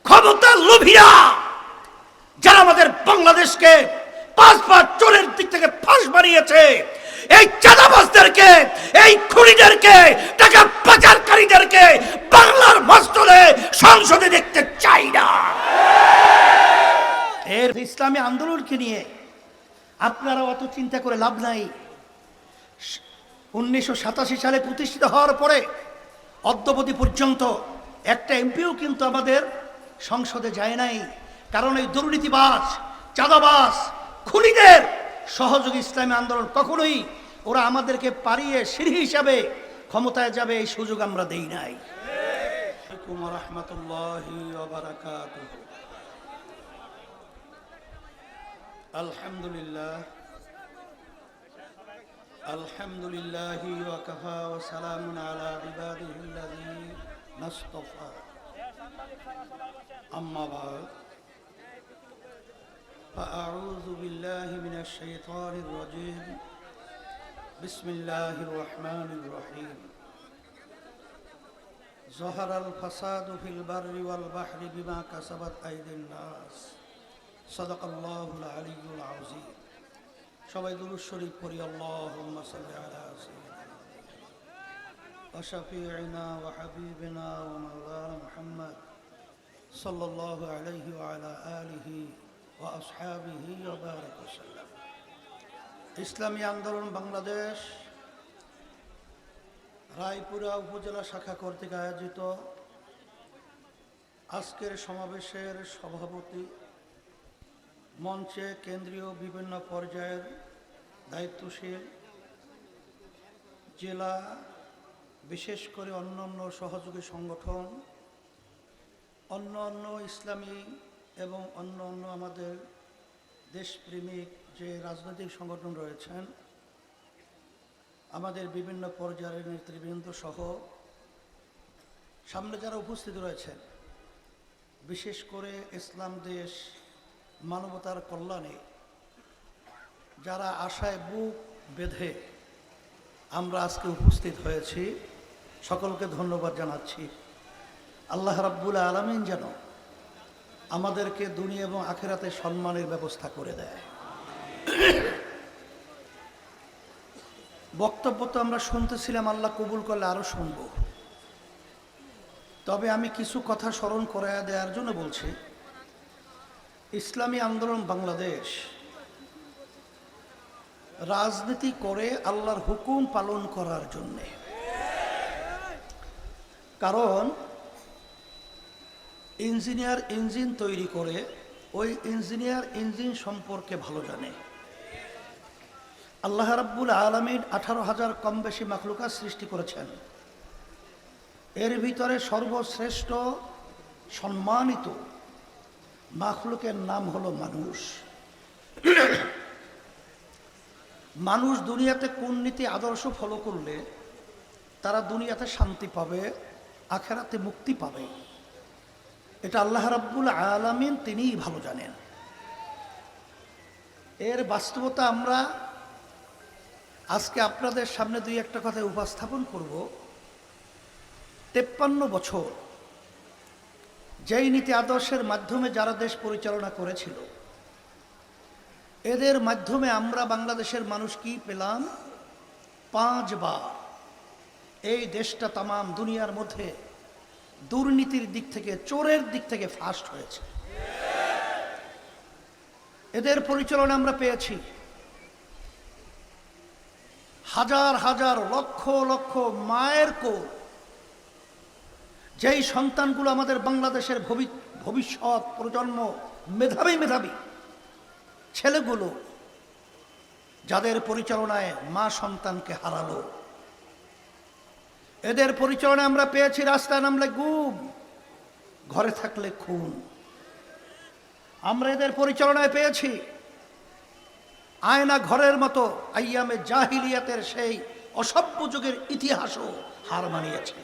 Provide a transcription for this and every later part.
ক্ষমতার লোভীরা যারা আমাদের বাংলাদেশকে 5 চোরের দিক থেকে ফাঁস বানিয়েছে, এই চাঁদাবাজদেরকে, এই খুনিদেরকে, টাকা পাচারকারীদেরকে বাংলার মস্তলে সংসদে দেখতে চাই না। এর ইসলামী আন্দোলনকে নিয়ে আপনারা অত চিন্তা করে লাভ নাই। 1987 সালে প্রতিষ্ঠিত হওয়ার পরে অদ্যাবধি পর্যন্ত একটা এমপিও কিন্তু আমাদের সংসদে যায় নাই, কারণ এই দুর্নীতিবাজ, চাঁদাবাজ, খুনিদের সহযোগী ইসলামী আন্দোলন কখনোই ওরা আমাদেরকে পারিয়ে সিঁড়ি হিসাবে ক্ষমতায় যাবে এই সুযোগ আমরা দেই নাই। আসসালামু আলাইকুম ওয়া রাহমাতুল্লাহি ওয়া বারাকাতুহু। আলহামদুলিল্লাহ আলহামদুলিল্লাহি ওয়া কাফা ওয়া সালামুন আলা ইবাদিহিল্লাযীনা ইসতাফা। আম্মা বা'দ, ফাআউযু বিল্লাহি মিনাশ শাইতানির রাজীম। বিসমিল্লাহির রহমানির রহিম। যাহারাল ফাসাদু ফিল বাররি ওয়াল বাহরি বিমা কাসাবাত আইদিন নাস। সাদাকাল্লাহুল আলিয়্যুল আযীম। সবাই দুরূদ শরীফ পড়ি। আল্লাহুম্মা সাল্লি আলা সাইয়্যিদিনা ওয়া শাফিঈনা ওয়া হাবিবিনা ওয়া মাওলানা মুহাম্মদ সাল্লাল্লাহু আলাইহি ওয়া আলা আলিহি ওয়া আসহাবিহি ওয়া বারাক ওয়াসাল্লাম। ইসলামী আন্দোলন বাংলাদেশ রায়পুরা উপজেলা শাখা কর্তৃক আয়োজিত আজকের সমাবেশের সভাপতি, মঞ্চে কেন্দ্রীয় বিভিন্ন পর্যায়ের দায়িত্বশীল, জেলা, বিশেষ করে অন্যান্য সহযোগী সংগঠন, অন্য ইসলামী এবং অন্য আমাদের দেশপ্রেমিক যে রাজনৈতিক সংগঠন রয়েছেন, আমাদের বিভিন্ন পর্যায়ের নেতৃবৃন্দ সহ সামনে যারা উপস্থিত রয়েছেন, বিশেষ করে ইসলাম দেশ মানবতার কল্যাণে যারা আশায় বুক বেঁধে আমরা আজকে উপস্থিত হয়েছি, সকলকে ধন্যবাদ জানাচ্ছি। আল্লাহ রাব্বুল আলামিন যেন আমাদেরকে দুনিয়া এবং আখিরাতে সম্মানের ব্যবস্থা করে দেয়। বক্তব্য তো আমরা শুনতেছিলাম, আল্লাহ কবুল করলে আরো শুনব। তবে আমি কিছু কথা স্মরণ করাইয়া দেওয়ার জন্য বলছি। ইসলামী আন্দোলন বাংলাদেশ রাজনীতি করে আল্লাহর হুকুম পালন করার জন্যে, কারণ ইঞ্জিনিয়ার ইঞ্জিন তৈরি করে, ওই ইঞ্জিনিয়ার ইঞ্জিন সম্পর্কে ভালো জানে। আল্লাহ রাব্বুল আলামিন 18,000 কম বেশি মাখলুকাত সৃষ্টি করেছেন। এর ভিতরে সর্বশ্রেষ্ঠ সম্মানিত মাখলুকের নাম হলো মানুষ। মানুষ দুনিয়াতে কোন নীতি আদর্শ ফলো করলে তারা দুনিয়াতে শান্তি পাবে, আখিরাতে মুক্তি পাবে, এটা আল্লাহ রাব্বুল আলামিন তিনিই ভালো জানেন। এর বাস্তবতা আমরা আজকে আপনাদের সামনে দুই একটা কথা উপস্থাপন করব। 53 বছর যেই নীতি আদর্শের মাধ্যমে যারা দেশ পরিচালনা করেছিল, এদের মাধ্যমে আমরা বাংলাদেশের মানুষ কি পেলাম? 5 বার এই দেশটা তামাম দুনিয়ার মধ্যে দুর্নীতির দিক থেকে, চোরের দিক থেকে ফার্স্ট হয়েছে। এদের পরিচালনা আমরা পেয়েছি। হাজার হাজার লক্ষ লক্ষ মায়ের কোল, যেই সন্তানগুলো আমাদের বাংলাদেশের ভবিষ্যৎ প্রজন্ম, মেধাবী ছেলেগুলো, যাদের পরিচালনায় মা সন্তানকে হারালো। এদের পরিচালনায় আমরা পেয়েছি রাস্তায় নামলে গুম, ঘরে থাকলে খুন। আমরা এদের পরিচালনায় পেয়েছি আয়না ঘরের মতো আইয়ামে জাহিলিয়াতের সেই অসভ্য যুগের ইতিহাসও হার মানিয়েছে।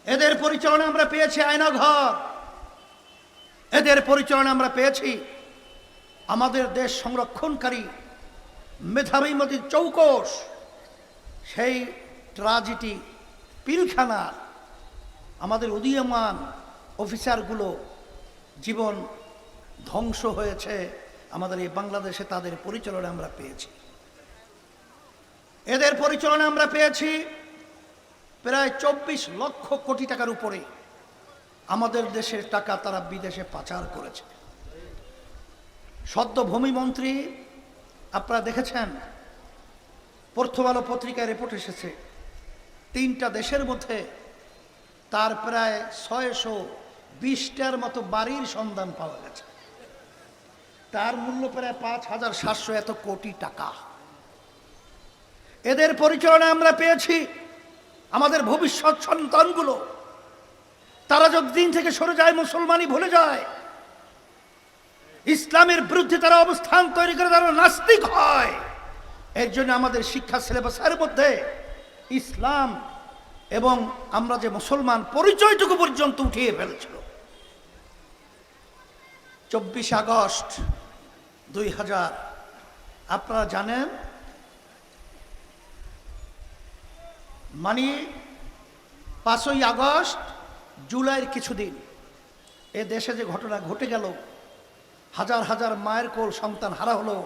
এদের পরিচালনা আমরা পেয়েছি আয়না ঘর। এদের পরিচালনা আমরা পেয়েছি আমাদের দেশ সংরক্ষণকারী মেধাবী চৌকস, সেই ট্রাজেডি পিলখানা, আমাদের উদীয়মান অফিসারগুলো জীবন ধ্বংস হয়েছে আমাদের এই বাংলাদেশে, তাদের পরিচালনা আমরা পেয়েছি। এদের পরিচালনা আমরা পেয়েছি প্রায় 24 লক্ষ কোটি টাকার উপরে আমাদের দেশের টাকা তারা বিদেশে পাচার করেছে। সদ্য ভূমিমন্ত্রী, আপনারা দেখেছেন, প্রথম আলো পত্রিকায় রিপোর্ট এসেছে, 3টা দেশের মধ্যে তার প্রায় 620টার মতো বাড়ির সন্ধান পাওয়া গেছে। তার মূল্য প্রায় 5700 এত কোটি টাকা। এদের পরিচালনা আমরা পেয়েছি। আমাদের ভবিষ্যৎ সন্তানগুলো তারা যদি দিন থেকে সরে যায়, মুসলমানই ভুলে যায়, ইসলামের বিরুদ্ধে তারা অবস্থান তৈরি করে তারা নাস্তিক হয়। এর জন্য আমাদের শিক্ষা সিলেবাসের মধ্যে ইসলাম এবং আমরা যে মুসলমান পরিচয়টুকু পর্যন্ত উঠিয়ে ফেলেছিল। 24 আগস্ট 2000 আপনারা জানেন, মানে 5ই আগস্ট জুলাইয়ের কিছুদিন এ দেশে যে ঘটনা ঘটে গেল, হাজার হাজার মায়ের কোল সন্তান হারা হলো,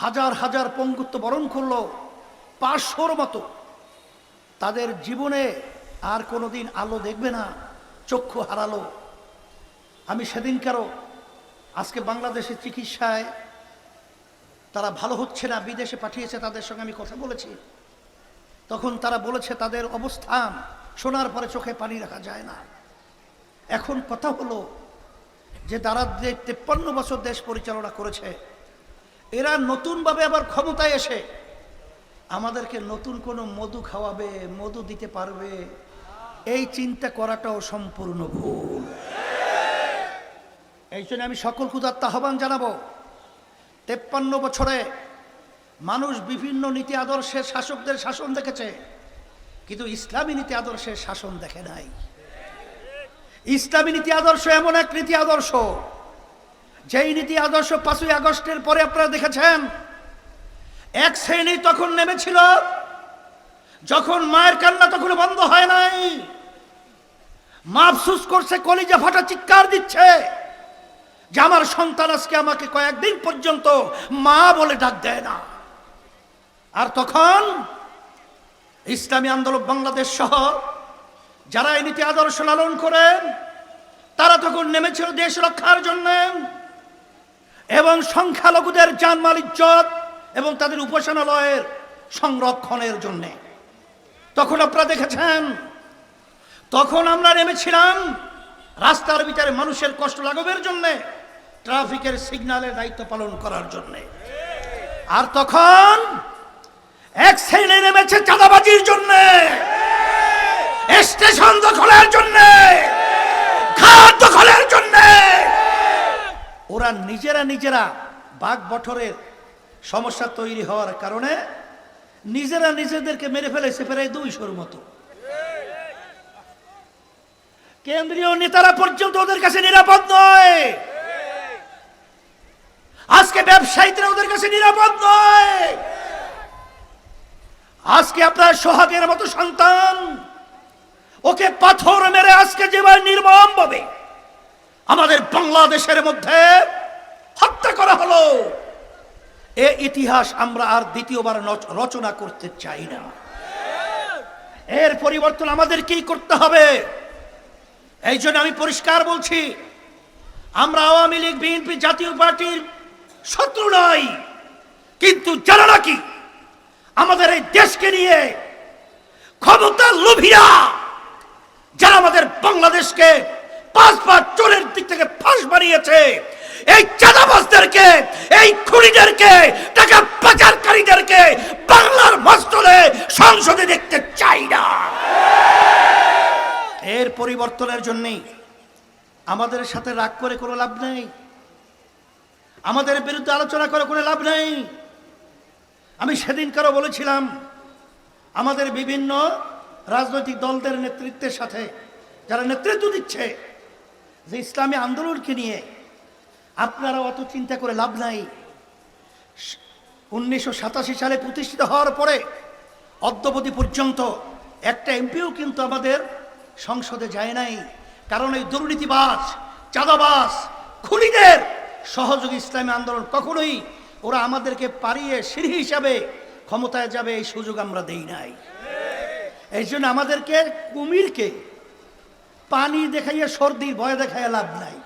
হাজার হাজার পঙ্গুত্ব বরণ করলো, 500-র মতো তাদের জীবনে আর কোনোদিন আলো দেখবে না, চক্ষু হারালো। আমি সেদিনকারও, আজকে বাংলাদেশের চিকিৎসায় তারা ভালো হচ্ছে না, বিদেশে পাঠিয়েছে, তাদের সঙ্গে আমি কথা বলেছি। তখন তারা বলেছে তাদের অবস্থান শোনার পরে চোখে পানি রাখা যায় না। এখন কথা হলো যে তারা 53 বছর দেশ পরিচালনা করেছে, এরা নতুনভাবে আবার ক্ষমতায় এসে আমাদেরকে নতুন কোনো মধু খাওয়াবে, মধু দিতে পারবে, এই চিন্তা করাটাও সম্পূর্ণ ভুল। এই জন্য আমি সকল ক্ষুধার্ত আহ্বান জানাবো, 53 বছরে মানুষ বিভিন্ন নীতি আদর্শের শাসকদের শাসন দেখেছে, কিন্তু ইসলামী নীতি আদর্শের শাসন দেখে নাই। ইসলামী নীতি আদর্শ এমন এক নীতি আদর্শ, যেই নীতি আদর্শ 5ই আগস্টের পরে আপনারা দেখেছেন, এক শ্রেণী তখন নেমেছিল, যখন মায়ের কান্না তখন বন্ধ হয় নাই, মা আফসোস করছে, কলিজা ফাটা চিৎকার দিচ্ছে যে আমার সন্তান আজকে আমাকে কয়েকদিন পর্যন্ত মা বলে ডাক দেয় না। আর তখন ইসলামী আন্দোলন বাংলাদেশ সহ যারা এই নীতি আদর্শ লালন করেন, তারা তখন নেমেছিল দেশ রক্ষার জন্য এবং সংখ্যালঘুদের জানমাল ইজ্জত এবং তাদের উপাসনালয়ের সংরক্ষণের জন্য। তখন আপনারা দেখেছেন, তখন আমরা নেমেছিলাম রাস্তার ভিতরে মানুষের কষ্ট লাঘবের জন্য, ট্রাফিকের সিগন্যালের দায়িত্ব পালন করার জন্য। আর তখন এক শ্রেণী নেমেছে চাঁদাবাজির জন্য, স্টেশন দখলের জন্য, ঘাট দখলের জন্য। ওরা নিজেরা বাঘ বঠরের সমস্যা তৈরি হওয়ার কারণে নিজেরা নিজেদেরকে মেরে ফেলেছে প্রায় 200-র মতো। কেন্দ্রীয় নেতারা পর্যন্ত ওদের কাছে নিরাপদ নয়, আজকে ব্যবসায়ীরা ওদের কাছে নিরাপদ নয়। আজকে আপনার সোহাগের মতো সন্তান, ওকে পাথর মেরে আজকে যেভাবে নির্মম ভাবে আমাদের বাংলাদেশের মধ্যে হত্যা করা হলো, এ ইতিহাস আমরা আর দ্বিতীয়বার রচনা করতে চাই না। এর পরিবর্তন আমাদের কি করতে হবে? এই জন্য আমি পরিষ্কার বলছি, আমরা আওয়ামী লীগ, বিএনপি, জাতীয় পার্টির শত্রু নই, কিন্তু যারা নাকি আমাদের এই দেশকে নিয়ে ক্ষমতার লোভীরা, যারা আমাদের বাংলাদেশকে 5 চোরের দিক থেকে ফাঁস বানিয়েছে, এই চাঁদাবাজদেরকে, এই খুনিদেরকে, টাকা পাচারকারীদেরকে বাংলার মস্তলে সংসদে দেখতে চাই না। এর পরিবর্তনের জন্যই আমাদের সাথে রাগ করে কোনো লাভ নেই, আমাদের বিরুদ্ধে আলোচনা করে কোনো লাভ নেই। আমি সেদিনকারও বলেছিলাম, আমাদের বিভিন্ন রাজনৈতিক দলদের নেতৃত্বের সাথে যারা নেতৃত্ব দিচ্ছে যে ইসলামী আন্দোলনকে নিয়ে আপনারা অত চিন্তা করে লাভ নাই। 1987 সালে প্রতিষ্ঠিত হওয়ার পরে অদ্যাবধি পর্যন্ত একটা এমপিও কিন্তু আমাদের সংসদে যায় নাই, কারণ এই দুর্নীতিবাজ, চাঁদাবাজ, খুনিদের সহযোগী ইসলামী আন্দোলন কখনোই ওরা আমাদেরকে পারিয়ে সিঁড়ি হিসাবে ক্ষমতায় যাবে এই সুযোগ আমরা দেই নাই। এই জন্য আমাদেরকে কুমিরকে পানি দেখাইয়া সর্দির ভয় দেখাইয়া লাভ নাই।